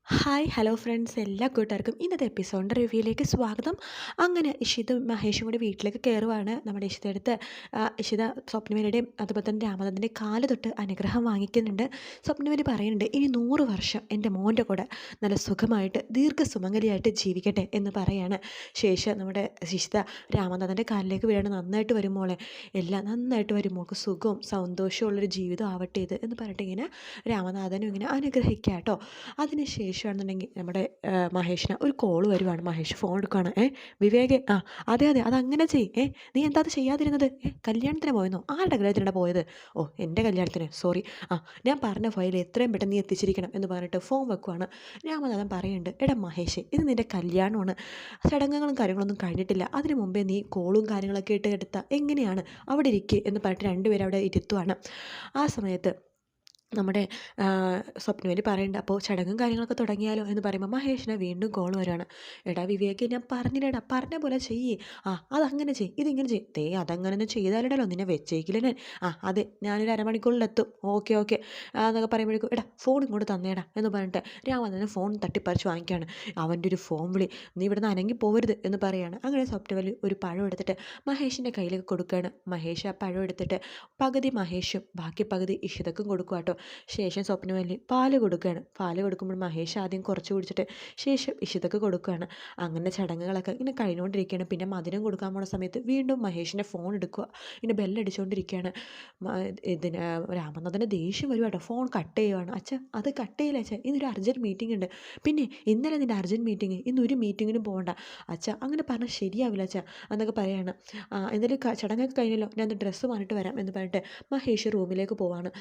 Hi hello friends എല്ലാ കൂട്ടുകാർക്കും ഇന്നത്തെ എപ്പിസോഡിൻ്റെ റിവ്യൂയിലേക്ക് സ്വാഗതം. അങ്ങനെ ഇഷിതും മഹേഷും കൂടി വീട്ടിലേക്ക് കയറുവാണ്. നമ്മുടെ ഇഷിതടുത്ത് ഇഷിത സ്വപ്നവേലിയുടെയും അതുപോലെ തന്നെ രാമനാഥൻ്റെ കാല് തൊട്ട് അനുഗ്രഹം വാങ്ങിക്കുന്നുണ്ട്. സ്വപ്നവേലി പറയുന്നുണ്ട്, ഇനി 100 വർഷം എൻ്റെ മോൻ്റെ കൂടെ നല്ല സുഖമായിട്ട് ദീർഘസുമംഗലിയായിട്ട് ജീവിക്കട്ടെ എന്ന് പറയാണ്. ശേഷം നമ്മുടെ ഇഷിത രാമനാഥൻ്റെ കാലിലേക്ക് വീഴാണ്. നന്നായിട്ട് വരും മോളെ, എല്ലാം നന്നായിട്ട് വരും, മോൾക്ക് സുഖവും സന്തോഷവും ഉള്ളൊരു ജീവിതം ആവട്ടെ ഇത് എന്ന് പറഞ്ഞിട്ട് ഇങ്ങനെ രാമനാഥനും ഇങ്ങനെ അനുഗ്രഹിക്കുക കേട്ടോ. അതിന് ശേഷമാണെന്നുണ്ടെങ്കിൽ നമ്മുടെ മഹേഷിന് ഒരു കോള് വരുവാണ്. മഹേഷ് ഫോൺ എടുക്കുകയാണ്. വിവേക്, അതെ അതെ, അതങ്ങനെ ചെയ്യ്. നീ എന്താ അത് ചെയ്യാതിരുന്നത്? കല്യാണത്തിന് പോയെന്നോ? ആരുടെ കല്യാണത്തിനാണ് പോയത്? ഓ, എൻ്റെ കല്യാണത്തിന്, സോറി. ഞാൻ പറഞ്ഞ ഫയൽ എത്രയും പെട്ടെന്ന് നീ എത്തിച്ചിരിക്കണം എന്ന് പറഞ്ഞിട്ട് ഫോൺ വെക്കുവാണ്. രാമനാഥൻ പറയുന്നുണ്ട്, എടാ മഹേഷ്, ഇത് നിൻ്റെ കല്യാണമാണ്, ചടങ്ങുകളും കാര്യങ്ങളൊന്നും കഴിഞ്ഞിട്ടില്ല, അതിന് മുമ്പേ നീ കോളും കാര്യങ്ങളൊക്കെ ഇട്ട് എടുത്താൽ എങ്ങനെയാണ്? അവിടെ ഇരിക്കുക എന്ന് പറഞ്ഞിട്ട് രണ്ടുപേരും അവിടെ ഇരുത്തുവാണ്. ആ സമയത്ത് നമ്മുടെ സ്വപ്നവേലി പറയുന്നുണ്ട്, അപ്പോൾ ചടങ്ങും കാര്യങ്ങളൊക്കെ തുടങ്ങിയാലോ എന്ന് പറയുമ്പോൾ മഹേഷിനെ വീണ്ടും കോൾ വരികയാണ്. എടാ വിവേക്, ഞാൻ പറഞ്ഞില്ലേടാ, പറഞ്ഞ പോലെ ചെയ്യ്. അതങ്ങനെ ചെയ്യ്, ഇതിങ്ങനെ ചെയ്യ്. അതങ്ങനെയൊന്നും ചെയ്താലിടല്ലോ, നിന്നെ വെച്ചേക്കില്ല ഞാൻ. അതെ, ഞാനൊരു അരമണിക്കൂറിലെത്തും. ഓക്കെ ഓക്കെ എന്നൊക്കെ പറയുമ്പോഴേക്കും, എടാ ഫോൺ ഇങ്ങോട്ട് തന്നേടാ എന്ന് പറഞ്ഞിട്ട് രാമനാഥൻ ഫോൺ തട്ടിപ്പറിച്ച് വാങ്ങിക്കുകയാണ്. അവൻ്റെ ഒരു ഫോൺ വിളി, നീ ഇവിടെ നിന്ന് അനങ്ങി പോകരുത് എന്ന് പറയുകയാണ്. അങ്ങനെ സ്വപ്നവേലി ഒരു പഴം എടുത്തിട്ട് മഹേഷിൻ്റെ കയ്യിലേക്ക് കൊടുക്കുകയാണ്. മഹേഷ് ആ പഴം എടുത്തിട്ട് പകുതി മഹേഷും ബാക്കി പകുതി ഇഷിതക്കും കൊടുക്കുക കേട്ടോ. ശേഷം സ്വപ്നവല്ലി പാല് കൊടുക്കുകയാണ്. പാല് കൊടുക്കുമ്പോൾ മഹേഷ് ആദ്യം കുറച്ച് കുടിച്ചിട്ട് ശേഷം ഇഷിതക്ക് കൊടുക്കുകയാണ്. അങ്ങനെ ചടങ്ങുകളൊക്കെ ഇങ്ങനെ കഴിഞ്ഞുകൊണ്ടിരിക്കുകയാണ്. പിന്നെ മധുരം കൊടുക്കാൻ പോണ സമയത്ത് വീണ്ടും മഹേഷിൻ്റെ ഫോൺ എടുക്കുക, ഇങ്ങനെ ബെല്ലടിച്ചുകൊണ്ടിരിക്കുകയാണ്. ഇതിന് രാമനാഥൻ്റെ ദേഷ്യം വരും കേട്ടോ. ഫോൺ കട്ട് ചെയ്യുവാണ്. അച്ഛാ, അത് കട്ട് ചെയ്യില്ല അച്ഛാ, ഇന്നൊരു അർജൻറ്റ് മീറ്റിംഗ് ഉണ്ട്. പിന്നെ ഇന്നലെ നിൻ്റെ അർജൻറ്റ് മീറ്റിംഗ്, ഇന്നൊരു മീറ്റിങ്ങിനും പോകണ്ട അച്ഛാ, അങ്ങനെ പറഞ്ഞാൽ ശരിയാവില്ല അച്ഛാ എന്നൊക്കെ പറയുകയാണ്. എന്തായാലും ചടങ്ങൊക്കെ കഴിഞ്ഞല്ലോ, ഞാൻ ഡ്രസ്സ് മാറിയിട്ട് വരാം എന്ന് പറഞ്ഞിട്ട് മഹേഷ് റൂമിലേക്ക് പോവാണ്.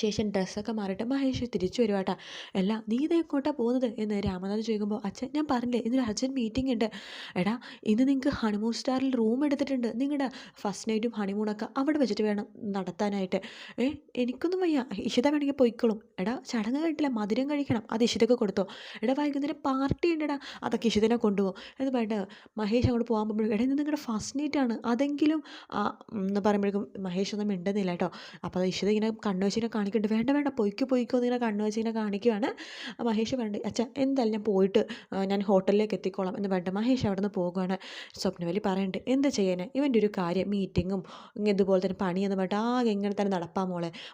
ശേഷം ഡ്രസ്സൊക്കെ മാറിയിട്ട് മഹേഷ് തിരിച്ചു വരുവാട്ടാ. അല്ല, നീ ഇത് എങ്ങോട്ടാണ് പോകുന്നത് എന്ന് രാമനാഥ് ചോദിക്കുമ്പോൾ, അച്ഛൻ ഞാൻ പറഞ്ഞില്ലേ ഇന്നൊരു അർജൻറ്റ് മീറ്റിംഗ് ഉണ്ട്. എടാ, ഇന്ന് നിങ്ങൾക്ക് ഹണിമൂൺ സ്റ്റാറിൽ റൂം എടുത്തിട്ടുണ്ട്, നിങ്ങളുടെ ഫസ്റ്റ് നൈറ്റും ഹണിമൂണൊക്കെ അവിടെ വെച്ചിട്ട് വേണം നടത്താനായിട്ട്. എനിക്കൊന്നും വയ്യ, ഇഷിത വേണമെങ്കിൽ പോയിക്കോളും. എടാ, ചടങ്ങ് കഴിഞ്ഞിട്ടില്ല, മധുരം കഴിക്കണം, അത് ഇഷിതക്ക് കൊടുത്തോ. എടാ, വൈകുന്നേരം പാർട്ടി ഉണ്ടെടാ, അതൊക്കെ ഇഷിതനെ കൊണ്ടുപോകും എന്ന് പറഞ്ഞിട്ട് മഹേഷ് അങ്ങോട്ട് പോകാൻ പോകുമ്പോഴും, എടാ ഇത് നിങ്ങളുടെ ഫസ്റ്റ് നൈറ്റാണ്, അതെങ്കിലും എന്ന് പറയുമ്പോഴേക്കും മഹേഷ് ഒന്നും മിണ്ടുന്നില്ല കേട്ടോ. അപ്പോൾ അത് ഇഷിത ഇങ്ങനെ കണ്ണു വെച്ചിങ്ങനെ കാണിക്കുന്നുണ്ട്. വേണ്ട വേണ്ട, പൊയ്ക്കോ പൊയ്ക്കോ എന്നിങ്ങനെ കണ്ണു വെച്ചിങ്ങനെ കാണിക്കുവാണ്. മഹേഷ് പറഞ്ഞിട്ട്, അച്ഛാ എന്തായാലും ഞാൻ പോയിട്ട് ഞാൻ ഹോട്ടലിലേക്ക് എത്തിക്കോളാം എന്ന് പറഞ്ഞിട്ട് മഹേഷ് അവിടെ നിന്ന് പോകുകയാണ്. സ്വപ്നവലി പറയുന്നുണ്ട്, എന്ത് ചെയ്യാൻ, ഇവൻ്റെ ഒരു കാര്യം മീറ്റിങ്ങും ഇതുപോലെ തന്നെ പണിയെന്ന് പറഞ്ഞിട്ട് ആകെ എങ്ങനെ തന്നെ നടപ്പാൻ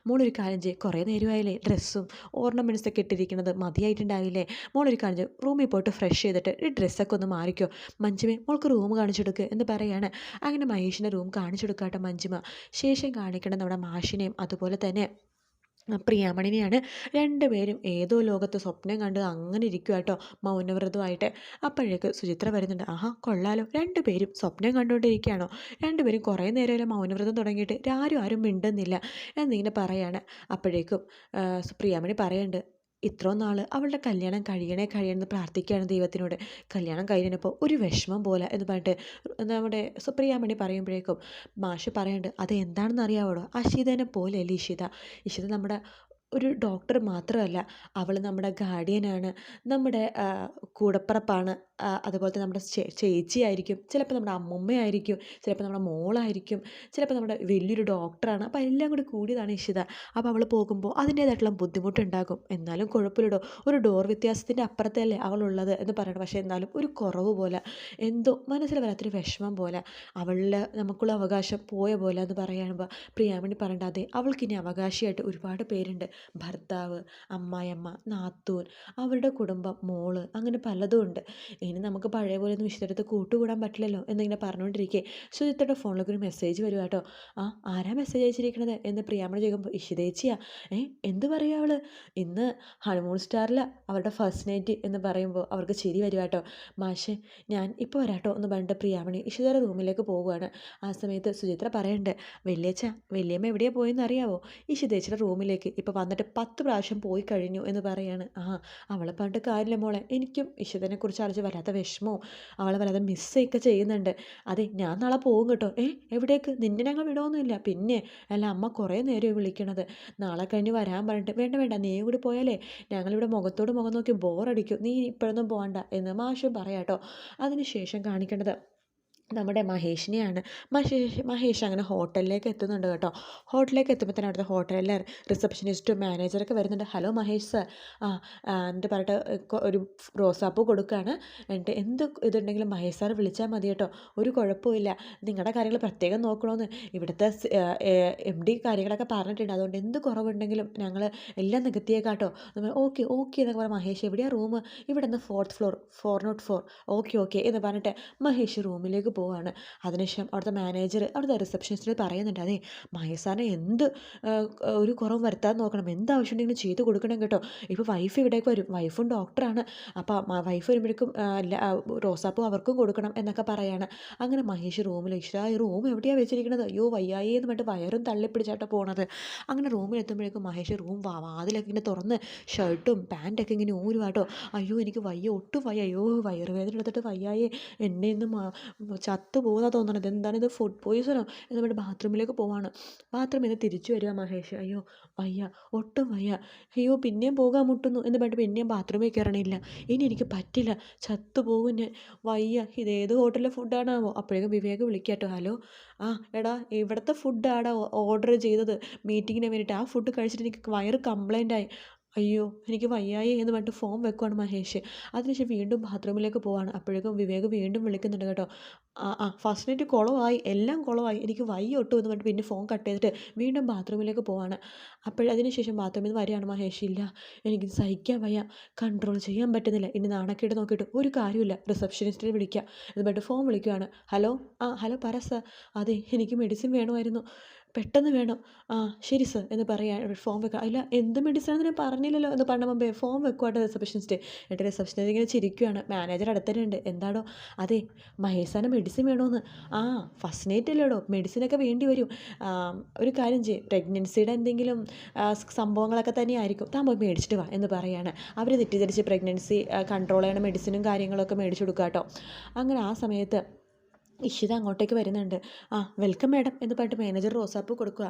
മോളൊരു കാര്യം ചെയ്യും, കുറേ നേരമായില്ലേ ഡ്രസ്സും ഓർണമെൻറ്റ്സൊക്കെ ഇട്ടിരിക്കുന്നത് മതിയായിട്ടുണ്ടാവില്ലേ, മോളൊരു കാര്യം ചെയ്യും, റൂമിൽ പോയിട്ട് ഫ്രഷ് ചെയ്തിട്ട് ഈ ഡ്രസ്സൊക്കെ ഒന്ന് മാറിക്കോ, മഞ്ജുമേ മോൾക്ക് റൂം കാണിച്ചു കൊടുക്കുക എന്ന് പറയുകയാണ്. അങ്ങനെ മഹേഷിൻ്റെ റൂം കാണിച്ചു കൊടുക്കാട്ടോ മഞ്ജുമ. ശേഷം കാണിക്കണം നമ്മുടെ മാഷിനെയും അതുപോലെ തന്നെ പ്രിയാമണിനെയാണ്. രണ്ടുപേരും ഏതോ ലോകത്ത് സ്വപ്നം കണ്ട് അങ്ങനെ ഇരിക്കുക കേട്ടോ, മൗനവ്രതമായിട്ട്. അപ്പോഴേക്ക് സുചിത്ര വരുന്നുണ്ട്. കൊള്ളാലോ, രണ്ടുപേരും സ്വപ്നം കണ്ടുകൊണ്ടിരിക്കുകയാണോ, രണ്ടുപേരും കുറേ നേരം മൗനവ്രതം തുടങ്ങിയിട്ട് ആരും മിണ്ടുന്നില്ല എന്നിങ്ങനെ പറയാണ്. അപ്പോഴേക്കും പ്രിയാമണി പറയുന്നുണ്ട്, ഇത്രയും നാൾ അവളുടെ കല്യാണം കഴിയണമെന്ന് പ്രാർത്ഥിക്കുകയാണ് ദൈവത്തിനോട്, കല്യാണം കഴിഞ്ഞപ്പോൾ ഒരു വിഷമം പോലെ എന്ന് പറഞ്ഞിട്ട് നമ്മുടെ സുപ്രിയാമണി പറയുമ്പോഴേക്കും മാഷ് പറയുന്നുണ്ട്, അത് എന്താണെന്ന് അറിയാവോടോ, അഷിതനെ പോലെ അല്ലേ ഇഷിത നമ്മുടെ ഒരു ഡോക്ടർ മാത്രമല്ല, അവൾ നമ്മുടെ ഗാർഡിയനാണ്, നമ്മുടെ കൂടപ്പിറപ്പാണ്. അതുപോലെ തന്നെ നമ്മുടെ ചേച്ചിയായിരിക്കും, ചിലപ്പോൾ നമ്മുടെ അമ്മുമ്മയായിരിക്കും, ചിലപ്പോൾ നമ്മുടെ മോളായിരിക്കും, ചിലപ്പോൾ നമ്മുടെ വലിയൊരു ഡോക്ടറാണ്. അപ്പോൾ എല്ലാം കൂടി കൂടിയതാണ് ഇഷിത. അപ്പോൾ അവൾ പോകുമ്പോൾ അതിൻ്റേതായിട്ടുള്ള ബുദ്ധിമുട്ടുണ്ടാകും, എന്നാലും കുഴപ്പമില്ലടോ, ഒരു ഡോർ വ്യത്യാസത്തിൻ്റെ അപ്പുറത്തല്ലേ അവളുള്ളത് എന്ന് പറയണം. പക്ഷേ എന്നാലും ഒരു കുറവ് പോലെ, എന്തോ മനസ്സിൽ വരാത്തൊരു വിഷമം പോലെ, അവളിൽ നമുക്കുള്ള അവകാശം പോയ പോലെ എന്ന് പറയുമ്പോൾ പ്രിയാമണി പറയേണ്ട, അതെ, അവൾക്കിനി അവകാശിയായിട്ട് ഒരുപാട് പേരുണ്ട്, ഭർത്താവ്, അമ്മായിയമ്മ, നാത്തൂൻ, അവരുടെ കുടുംബം, മോള്, അങ്ങനെ പലതും ഉണ്ട്. ഇനി നമുക്ക് പഴയ പോലെ ഒന്നും വിശുദ്ധടുത്ത് കൂട്ടുകൂടാൻ പറ്റില്ലല്ലോ എന്നിങ്ങനെ പറഞ്ഞുകൊണ്ടിരിക്കേ സുജിത്തയുടെ ഫോണിലേക്ക് ഒരു മെസ്സേജ് വരുക കേട്ടോ. ആരാ മെസ്സേജ് അയച്ചിരിക്കണത് എന്ന് പ്രിയാമണി ചോദിക്കുമ്പോൾ, ഇഷിതേച്ചിയാ. എന്ത് പറയുക അവൾ, ഇന്ന് ഹണിമൂൺ സ്റ്റാറിൽ അവരുടെ ഫസ്റ്റ് നൈറ്റ് എന്ന് പറയുമ്പോൾ അവർക്ക് ചിരി വരുക കേട്ടോ. മാഷെ, ഞാൻ ഇപ്പോൾ വരാട്ടോ എന്ന് പറഞ്ഞിട്ട് പ്രിയാമണി ഇഷിതയുടെ റൂമിലേക്ക് പോവുകയാണ്. ആ സമയത്ത് സുചിത്ര പറയുന്നുണ്ട്, വലിയച്ഛ, വലിയമ്മ എവിടെയാണ് പോയെന്ന് അറിയാവോ, ഇഷിതേച്ചിയുടെ റൂമിലേക്ക് ഇപ്പോൾ വന്നിട്ട് 10 പ്രാവശ്യം പോയി കഴിഞ്ഞു എന്ന് പറയാണ്. അവളെ പറഞ്ഞിട്ട് കാര്യമില്ല മോളെ, എനിക്കും ഇഷിതനെക്കുറിച്ച് അറിച്ച് വല്ലാത്ത വിഷമവും അവളെ വല്ലാതെ മിസ്സൊക്കെ ചെയ്യുന്നുണ്ട്. അതെ, ഞാൻ നാളെ പോകും കേട്ടോ. എവിടേക്ക്, നിന്നെ ഞങ്ങൾ വിടുമൊന്നുമില്ല. പിന്നെ അല്ല, അമ്മ കുറേ നേരം വിളിക്കണത്, നാളെ കഴിഞ്ഞ് വരാൻ പറഞ്ഞിട്ട്. വേണ്ട വേണ്ട, നീ കൂടി പോയാലേ ഞങ്ങളിവിടെ മുഖത്തോട് മുഖം നോക്കി ബോറടിക്കും, നീ ഇപ്പോഴൊന്നും പോകണ്ട എന്ന് മാഷും പറയാം കേട്ടോ. അതിന് ശേഷം കാണിക്കേണ്ടത് നമ്മുടെ മഹേഷിനെയാണ്. മഹേഷ് അങ്ങനെ ഹോട്ടലിലേക്ക് എത്തുന്നുണ്ട് കേട്ടോ. ഹോട്ടലിലേക്ക് എത്തുമ്പോഴത്തേനും അവിടുത്തെ ഹോട്ടലിലെ റിസപ്ഷനിസ്റ്റും മാനേജറൊക്കെ വരുന്നുണ്ട്. ഹലോ മഹേഷ് സർ, ആ എന്നിട്ട് പറഞ്ഞിട്ട് ഒരു റോസാപ്പൂ കൊടുക്കുകയാണ്. എന്നിട്ട് എന്ത് ഇതുണ്ടെങ്കിലും മഹേഷ് സാർ വിളിച്ചാൽ മതി കേട്ടോ, ഒരു കുഴപ്പമില്ല, നിങ്ങളുടെ കാര്യങ്ങൾ പ്രത്യേകം നോക്കണമെന്ന് ഇവിടുത്തെ MD കാര്യങ്ങളൊക്കെ പറഞ്ഞിട്ടുണ്ട്, അതുകൊണ്ട് എന്ത് കുറവുണ്ടെങ്കിലും ഞങ്ങൾ എല്ലാം നികത്തിയേക്കാം കേട്ടോ. ഓക്കെ ഓക്കെ എന്നൊക്കെ പറഞ്ഞാൽ മഹേഷ് എവിടെയാണ് റൂം? ഇവിടെ നിന്ന് 4th ഫ്ലോർ 404. ഓക്കെ ഓക്കെ എന്ന് പറഞ്ഞിട്ട് മഹേഷ് റൂമിലേക്ക് പോവാണ്. അതിനുശേഷം അവിടുത്തെ മാനേജർ അവിടുത്തെ റിസപ്ഷനിസ്റ്റിനോട് പറയുന്നുണ്ട്, അതെ മഹേഷ് സാറിന് എന്ത് ഒരു കുറവും വരുത്താൻ നോക്കണം, എന്താവശ്യം ഉണ്ടെങ്കിലും ചെയ്ത് കൊടുക്കണം കേട്ടോ. ഇപ്പോൾ വൈഫ് ഇവിടേക്ക് വരും, വൈഫും ഡോക്ടറാണ്, അപ്പോൾ വൈഫ് വരുമ്പോഴേക്കും റോസാപ്പൂ അവർക്കും കൊടുക്കണം എന്നൊക്കെ പറയാണ്. അങ്ങനെ മഹേഷ് റൂമിൽ ഈ റൂം എവിടെയാണ് വെച്ചിരിക്കുന്നത്, അയ്യോ വയ്യായേ എന്ന് പറഞ്ഞിട്ട് വയറും തള്ളിപ്പിടിച്ചാട്ടോ പോണത്. അങ്ങനെ റൂമിൽ എത്തുമ്പോഴേക്കും മഹേഷ് വാതിലൊക്കെ ഇങ്ങനെ തുറന്ന് ഷർട്ടും പാൻറ്റൊക്കെ ഇങ്ങനെ ഊരുവാട്ടോ. അയ്യോ എനിക്ക് വയ്യ, ഒട്ടും വയ്യ, അയ്യോ വയറുവേദന എടുത്തിട്ട് വയ്യായേ, എന്നെ ഇന്ന് ചത്തു പോകുന്ന തോന്നണത്, എന്താണിത് ഫുഡ് പോയിസണോ എന്ന് പറഞ്ഞിട്ട് ബാത്റൂമിലേക്ക് പോവാണ്. ബാത്റൂമിൽ നിന്ന് തിരിച്ചു വരിക മഹേഷ്, അയ്യോ വയ്യ, ഒട്ടും വയ്യ, അയ്യോ പിന്നെയും പോകാൻ മുട്ടുന്നു എന്ന് പറഞ്ഞിട്ട് പിന്നെയും ബാത്റൂമിൽ കയറണില്ല, ഇനി എനിക്ക് പറ്റില്ല, ചത്തു പോകും ഞാൻ, വയ്യ, ഇതേത് ഹോട്ടലിലെ ഫുഡാണാവോ. അപ്പോഴേക്കും വിവേക് വിളിക്കാട്ടോ, ഹലോ ആ എടാ ഇവിടുത്തെ ഫുഡാടാ ഓർഡർ ചെയ്തത് മീറ്റിങ്ങിന് വേണ്ടിയിട്ട്, ആ ഫുഡ് കഴിച്ചിട്ട് എനിക്ക് വയറ് കംപ്ലൈൻ്റ് ആയി, അയ്യോ എനിക്ക് വയ്യായി എന്ന് പറഞ്ഞിട്ട് ഫോൺ വെക്കുവാണ് മഹേഷ്. അതിനുശേഷം വീണ്ടും ബാത്റൂമിലേക്ക് പോവാണ്. അപ്പോഴേക്കും വിവേക് വീണ്ടും വിളിക്കുന്നുണ്ട് കേട്ടോ. ഫസ്റ്റ് നൈറ്റ് കുളമായി, എല്ലാം കുളമായി, എനിക്ക് വയ്യ ഒട്ടും എന്ന് പറഞ്ഞിട്ട് പിന്നെ ഫോൺ കട്ട് ചെയ്തിട്ട് വീണ്ടും ബാത്റൂമിലേക്ക് പോവാണ്. അതിനുശേഷം ബാത്റൂമിൽ നിന്ന് വരികയാണ് മഹേഷ്, ഇല്ല എനിക്ക് സഹിക്കാൻ വയ്യ, കൺട്രോൾ ചെയ്യാൻ പറ്റുന്നില്ല, ഇനി നാണക്കേട് നോക്കിയിട്ട് ഒരു കാര്യമില്ല, റിസപ്ഷനിസ്റ്റിനെ വിളിക്കാം എന്ന് പറഞ്ഞിട്ട് ഫോൺ വിളിക്കുവാണ്. ഹലോ ഹലോ പറ സർ, അതെ എനിക്ക് മെഡിസിൻ വേണമായിരുന്നു, പെട്ടെന്ന് വേണം, ശരി സർ എന്ന് പറയാൻ ഫോൺ വെക്കുക. ഇല്ല എന്ത് മെഡിസിനാണെന്ന് ഞാൻ പറഞ്ഞില്ലല്ലോ എന്ന് പറഞ്ഞ മുമ്പേ ഫോൺ വെക്കുവാട്ടെ റിസപ്ഷനിസ്റ്റ്. എന്നിട്ട് റിസപ്ഷനിസ്റ്റ് ഇങ്ങനെ ചിരിക്കുകയാണ്. മാനേജർ അടുത്തരുണ്ട്, എന്താടോ? അതെ മഹേഷ് സാറിന് മെഡിസിൻ വേണമെന്ന്. ഫസ്റ്റ് നൈറ്റ് അല്ലേടോ, മെഡിസിനൊക്കെ വേണ്ടി വരും, ഒരു കാര്യം ചെയ്യും, പ്രഗ്നൻസിയുടെ എന്തെങ്കിലും സംഭവങ്ങളൊക്കെ തന്നെയായിരിക്കും, താൻ പോയി മേടിച്ചിട്ട് വാ എന്ന് പറയാണ്. അവർ തെറ്റിദ്ധരിച്ച് പ്രഗ്നൻസി കൺട്രോൾ ചെയ്യണ മെഡിസിനും കാര്യങ്ങളൊക്കെ മേടിച്ചു കൊടുക്കുക കേട്ടോ. അങ്ങനെ ആ സമയത്ത് ഇഷിത അങ്ങോട്ടേക്ക് വരുന്നുണ്ട്. വെൽക്കം മാഡം എന്ന് പറഞ്ഞിട്ട് മാനേജർ റോസാപ്പൂ കൊടുക്കുക.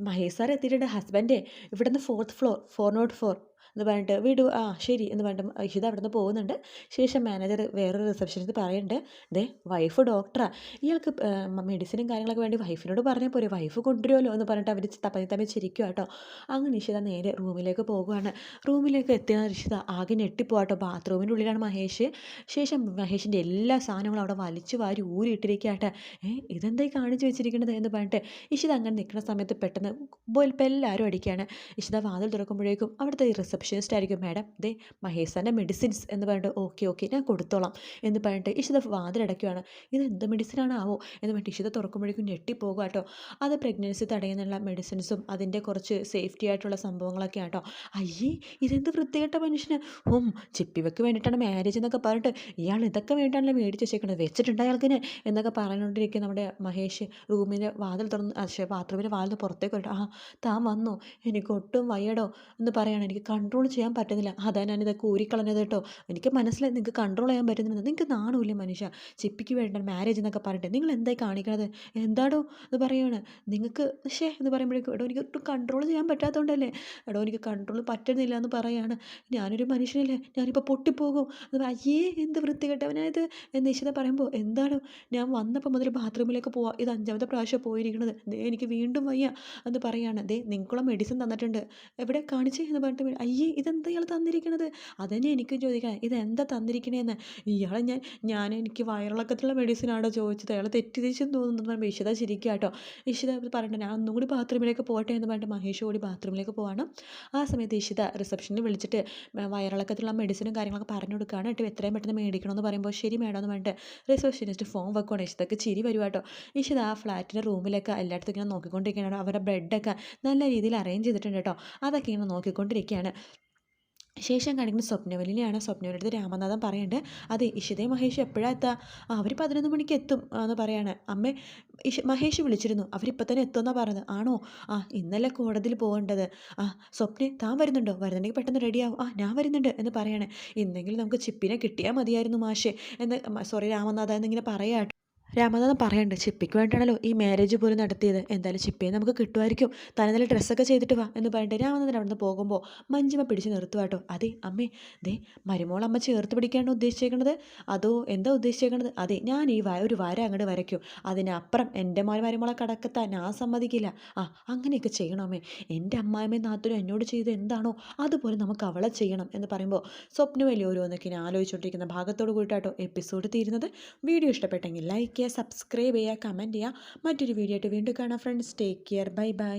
മഹേഷ് സാർ എത്തിയിട്ടുണ്ട്, ഹസ്ബൻഡേ ഇവിടുന്ന് 4th ഫ്ലോർ 404 എന്ന് പറഞ്ഞിട്ട് വിടൂ, ശരി എന്ന് പറഞ്ഞിട്ട് ഇഷിത അവിടെ നിന്ന് പോകുന്നുണ്ട്. ശേഷം മാനേജർ വേറൊരു റിസപ്ഷനിസ്റ്റ് പറയുന്നുണ്ട്, ദേ വൈഫ് ഡോക്ടറാ, ഇയാൾക്ക് മെഡിസിനും കാര്യങ്ങളൊക്കെ വേണ്ടി വൈഫിനോട് പറഞ്ഞാൽ പോരെ, വൈഫ് കൊണ്ടുവരുമല്ലോ എന്ന് പറഞ്ഞിട്ട് അവർ തമ്മിൽ ചിരിക്കുക കേട്ടോ. അങ്ങനെ ഇഷിത നേരെ റൂമിലേക്ക് പോകുകയാണ്. റൂമിലേക്ക് എത്തിയ ഇഷിത ആകെ ഞെട്ടിപ്പോവാട്ടോ. ബാത്റൂമിൻ്റെ ഉള്ളിലാണ് മഹേഷ്. ശേഷം മഹേഷിൻ്റെ എല്ലാ സാധനങ്ങളും അവിടെ വലിച്ചു വാരി ഊരിയിട്ടിരിക്കുകയാട്ടെ. ഇതെന്തായി കാണിച്ചു വെച്ചിരിക്കുന്നത് എന്ന് പറഞ്ഞിട്ട് ഇഷിത അങ്ങനെ നിൽക്കുന്ന സമയത്ത് പെട്ടെന്ന് ബെല്ലാരും അടിക്കുകയാണ്. ഇഷിത വാതിൽ തുറക്കുമ്പോഴേക്കും അവിടുത്തെ ഈ റിസപ്ഷനിസ്റ്റ് ആയിരിക്കും, മാഡം ദേ മഹേഷ് സാറിൻ്റെ മെഡിസിൻസ് എന്ന് പറഞ്ഞിട്ട്, ഓക്കെ ഓക്കെ ഞാൻ കൊടുത്തോളാം എന്ന് പറഞ്ഞിട്ട് ഇഷിത വാതിലടയ്ക്കുകയാണ്. ഇത് എന്ത് മെഡിസിനാണാവോ എന്ന് പറഞ്ഞിട്ട് ഇഷിത തുറക്കുമ്പോഴേക്കും ഞെട്ടിപ്പോകുക കേട്ടോ. അത് പ്രഗ്നൻസി തടയുന്നുള്ള മെഡിസിൻസും അതിൻ്റെ കുറച്ച് സേഫ്റ്റി ആയിട്ടുള്ള സംഭവങ്ങളൊക്കെ ആട്ടോ. അയ്യേ ഇതെന്ത് വൃത്തികെട്ട മനുഷ്യന്, ചിപ്പിവയ്ക്ക് വേണ്ടിയിട്ടാണ് മാരേജ് എന്നൊക്കെ പറഞ്ഞിട്ട് ഇയാൾ ഇതൊക്കെ വേണ്ടിയാണല്ലോ മേടിച്ച് വെച്ചേക്കുന്നത്, വെച്ചിട്ടുണ്ട് അയാൾക്കിന് എന്നൊക്കെ പറഞ്ഞുകൊണ്ടിരിക്കുക നമ്മുടെ മഹേഷ്. റൂമിൻ്റെ വാതിൽ തുറന്ന് ബാത്റൂമിൻ്റെ വാതിൽ പുറത്തേക്ക് വരട്ടെ, താൻ വന്നോ, എനിക്ക് ഒട്ടും വയ്യടോ എന്ന് പറയുകയാണ്, എനിക്ക് കൺട്രോൾ ചെയ്യാൻ പറ്റുന്നില്ല, അതാ ഞാനിതൊക്കെ ഊരിക്കളഞ്ഞത് കേട്ടോ, എനിക്ക് മനസ്സിലായി നിങ്ങൾക്ക് കൺട്രോൾ ചെയ്യാൻ പറ്റുന്നില്ല, നിങ്ങൾക്ക് നാണമില്ലേ മനുഷ്യ, ചിപ്പിക്ക് വേണ്ട മാരേജ് എന്നൊക്കെ പറഞ്ഞിട്ട് നിങ്ങൾ എന്തായി കാണിക്കണത്, എന്താടോ എന്ന് പറയുകയാണ്. നിങ്ങൾക്ക് എന്ന് പറയുമ്പോഴേക്കും, എടോ എനിക്ക് ഒട്ടും കൺട്രോൾ ചെയ്യാൻ പറ്റാത്തതുകൊണ്ടല്ലേ, എടോ എനിക്ക് കൺട്രോൾ പറ്റുന്നില്ല എന്ന് പറയുകയാണ്, ഞാനൊരു മനുഷ്യനല്ലേ, ഞാനിപ്പോൾ പൊട്ടിപ്പോകും, അയ്യേ എന്ത് വൃത്തികെട്ടവനായത് എന്ന് ഇഷിത പറയുമ്പോൾ, എന്താണോ ഞാൻ വന്നപ്പോൾ മുതൽ ബാത്റൂമിലേക്ക് പോവാം, ഇത് 5ാമത്തെ പ്രാവശ്യം പോയിരിക്കുന്നത്, എനിക്ക് വീണ്ടും വയ്യ എന്ന് പറയുകയാണ്. നിങ്ങൾക്കുള്ള മെഡിസിൻ തന്നിട്ടുണ്ട്, എവിടെ കാണിച്ച് എന്ന് പറഞ്ഞിട്ട്, അയ്യേ ഇതെന്താ ഇയാൾ തന്നിരിക്കണത്, അതന്നെ എനിക്കും ചോദിക്കാൻ, ഇതെന്താ തന്നിരിക്കണേന്ന്. ഇയാളെ ഞാൻ എനിക്ക് വയറിളക്കത്തിലുള്ള മെഡിസിനാണോ ചോദിച്ചത്, അയാൾ തെറ്റിദ്ധരിച്ചെന്ന് തോന്നുന്നു ഇഷിത ചിരിക്കുക കേട്ടോ. ഇഷിത പറഞ്ഞിട്ട്, ഞാൻ ഒന്നും കൂടി ബാത്റൂമിലേക്ക് പോകട്ടെ എന്ന് പറഞ്ഞിട്ട് മഹേഷ് കൂടി ബാത്റൂമിലേക്ക് പോവാണ്. ആ സമയത്ത് ഇഷിത റിസപ്ഷനിൽ വിളിച്ചിട്ട് വയറിളക്കത്തിലുള്ള മെഡിസിനും കാര്യങ്ങളൊക്കെ പറഞ്ഞു കൊടുക്കുകയാണ്. എത്രയും പെട്ടെന്ന് മേടിക്കണമെന്ന് പറയുമ്പോൾ, ശരി മേഡം എന്ന് പറഞ്ഞിട്ട് റിസപ്ഷനിസ്റ്റ് ഫോൺ വെക്കുവാണ്. ഇഷിതക്ക് ചിരി വരുവാ കേട്ടോ. ഇഷിത ആ ഫ്ലാറ്റിൻ്റെ റൂമിലൊക്കെ എല്ലായിടത്തും ഇങ്ങനെ നോക്കിക്കൊണ്ടിരിക്കുകയാണ്. അവരുടെ ബെഡൊക്കെ നല്ല രീതിയിൽ അറേഞ്ച് ചെയ്തിട്ടുണ്ട് കേട്ടോ. അതൊക്കെ ഇങ്ങനെ നോക്കിക്കൊണ്ടിരിക്കുകയാണ്. ശേഷം കാണിക്കുന്ന സ്വപ്നവലിനെയാണ്. സ്വപ്നവലിയുടെ രാമനാഥൻ പറയുന്നുണ്ട്, അതെ ഇഷിതയും മഹേഷ് എപ്പോഴാണ് എത്തുക, അവർ 11 മണിക്ക് എത്തും എന്ന് പറയാണ്. അമ്മേ മഹേഷ് വിളിച്ചിരുന്നു, അവരിപ്പോൾ തന്നെ എത്തുമെന്നാണ് പറഞ്ഞത്. ആണോ, ഇന്നലെ കോടതിയിൽ പോകേണ്ടത്. സ്വപ്നെ താൻ വരുന്നുണ്ടോ, വരുന്നുണ്ടെങ്കിൽ പെട്ടെന്ന് റെഡിയാവും. ഞാൻ വരുന്നുണ്ട് എന്ന് പറയണേ. ഇന്നെങ്കിലും നമുക്ക് ചിപ്പിനെ കിട്ടിയാൽ മതിയായിരുന്നു മാഷേ എന്ന്, സോറി രാമനാഥ എന്നിങ്ങനെ പറയാം. രാമനാഥൻ പറയണ്ട് ചിപ്പിക്ക് വേണ്ടിയാണല്ലോ ഈ മാരേജ് പോലും നടത്തിയത്. എന്തായാലും ചിപ്പിയെ നമുക്ക് കിട്ടുമായിരിക്കും. തല നല്ല ഡ്രസ്സൊക്കെ ചെയ്തിട്ട് വാ എന്ന് പറഞ്ഞിട്ട് രാമനാഥൻ അവിടെ നിന്ന് പോകുമ്പോൾ മഞ്ജിമ പിടിച്ച് നിർത്തുവാട്ടോ. അതെ അമ്മേ, ദേ മരുമോൾ അമ്മ ചേർത്ത് പിടിക്കാണ് ഉദ്ദേശിച്ചേക്കണത്, അതോ എന്താ ഉദ്ദേശിച്ചേക്കണത്? അതെ, ഞാൻ ഈ ഒരു വര അങ്ങോട്ട് വരയ്ക്കും, അതിനപ്പുറം എൻ്റെ മരുമോളെ കടക്കത്താൻ ഞാൻ സമ്മതിക്കില്ല. ആ, അങ്ങനെയൊക്കെ ചെയ്യണം അമ്മേ. എൻ്റെ അമ്മായിമ്മയും നാത്തൂനും എന്നോട് ചെയ്ത് എന്താണോ അതുപോലെ നമുക്ക് അവളെ ചെയ്യണം എന്ന് പറയുമ്പോൾ സ്വപ്നവല്ലി ഓരോന്നൊക്കെ ഇങ്ങനെ ആലോചിച്ചുകൊണ്ടിരിക്കുന്ന ഭാഗത്തോട് കൂടിയിട്ടാട്ടോ എപ്പിസോഡ് തീരുന്നത്. വീഡിയോ ഇഷ്ടപ്പെട്ടെങ്കിൽ ലൈക്ക് ചെയ്യുക, സബ്സ്ക്രൈബ് ചെയ്യുക, കമൻറ്റ് ചെയ്യുക. മറ്റൊരു വീഡിയോ ആയിട്ട് വീണ്ടും കാണാം friends. Take care, bye bye.